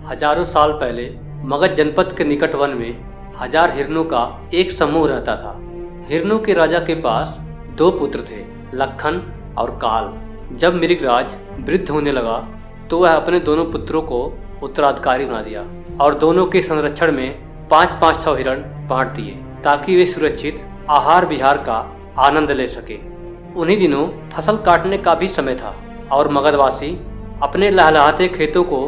हजारों साल पहले मगध जनपद के निकट वन में 1000 हिरणों का एक समूह रहता था। हिरणों के राजा के पास 2 पुत्र थे, लखन और काल। जब मृगराज वृद्ध होने लगा तो वह अपने दोनों पुत्रों को उत्तराधिकारी बना दिया और दोनों के संरक्षण में 500 हिरण बांट दिए ताकि वे सुरक्षित आहार विहार का आनंद ले सके। उन्हीं दिनों फसल काटने का भी समय था और मगधवासी अपने लहलहाते खेतों को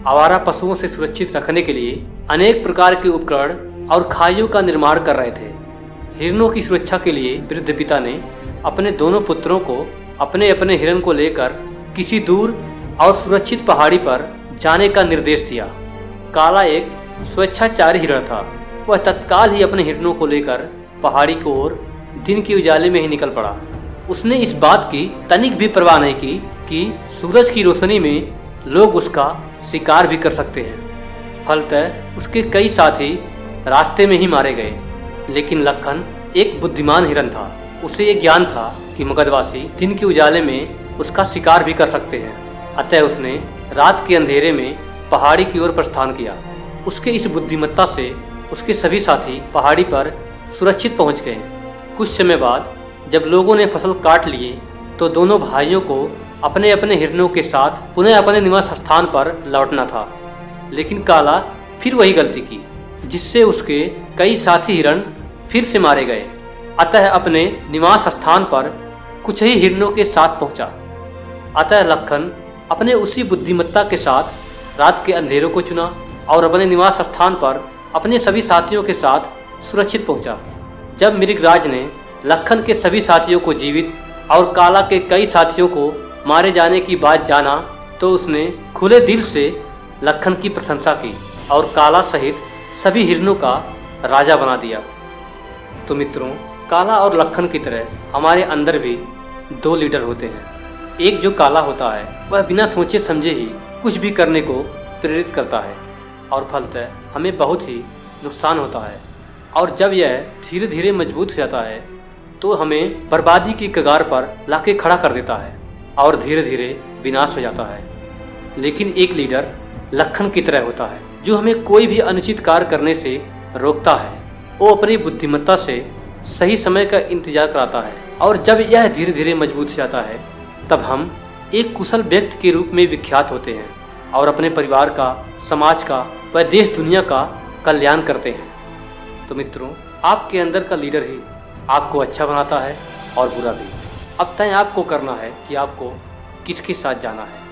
आवारा पशुओं से सुरक्षित रखने के लिए अनेक प्रकार के उपकरण और खाइयों का निर्माण कर रहे थे। हिरणों की सुरक्षा के लिए वृद्ध पिता ने अपने दोनों पुत्रों को अपने अपने हिरण को लेकर किसी दूर और सुरक्षित पहाड़ी पर जाने का निर्देश दिया। काला एक स्वेच्छाचारी हिरण था। वह तत्काल ही अपने हिरणों को लेकर पहाड़ी की ओर दिन के उजाले में ही निकल पड़ा। उसने इस बात की तनिक भी परवाह नहीं की कि सूरज की रोशनी में लोग उसका शिकार भी कर सकते हैं। फलतः उसके कई साथी रास्ते में ही मारे गए। लेकिन लखन एक बुद्धिमान हिरण था। उसे ये ज्ञान था कि मगधवासी दिन के उजाले में उसका शिकार भी कर सकते हैं। अतः उसने रात के अंधेरे में पहाड़ी की ओर प्रस्थान किया। उसके इस बुद्धिमत्ता से उसके सभी साथी पहाड़ी पर सुरक्षित पहुंच गए। कुछ समय बाद जब लोगों ने फसल काट लिए तो दोनों भाइयों को अपने अपने हिरणों के साथ पुनः अपने निवास स्थान पर लौटना था। लेकिन काला फिर वही गलती की जिससे उसके कई साथी हिरण फिर से मारे गए। अतः अपने निवास स्थान पर कुछ ही हिरणों के साथ पहुंचा। अतः लखन अपने उसी बुद्धिमत्ता के साथ रात के अंधेरों को चुना और अपने निवास स्थान पर अपने सभी साथियों के साथ सुरक्षित पहुंचा। जब मृगराज ने लखन के सभी साथियों को जीवित और काला के कई साथियों को मारे जाने की बात जाना तो उसने खुले दिल से लखन की प्रशंसा की और काला सहित सभी हिरणों का राजा बना दिया। तो मित्रों, काला और लखन की तरह हमारे अंदर भी 2 लीडर होते हैं। एक जो काला होता है वह बिना सोचे समझे ही कुछ भी करने को प्रेरित करता है और फलतः हमें बहुत ही नुकसान होता है। और जब यह धीरे धीरे मजबूत हो जाता है तो हमें बर्बादी की कगार पर लाके खड़ा कर देता है और धीरे धीरे विनाश हो जाता है। लेकिन एक लीडर लखन की तरह होता है जो हमें कोई भी अनुचित कार्य करने से रोकता है। वो अपनी बुद्धिमत्ता से सही समय का इंतजार कराता है और जब यह धीरे धीरे मजबूत हो जाता है तब हम एक कुशल व्यक्ति के रूप में विख्यात होते हैं और अपने परिवार का, समाज का व देश दुनिया का कल्याण करते हैं। तो मित्रों, आपके अंदर का लीडर ही आपको अच्छा बनाता है और बुरा भी। अब तय आपको करना है कि आपको किसके साथ जाना है।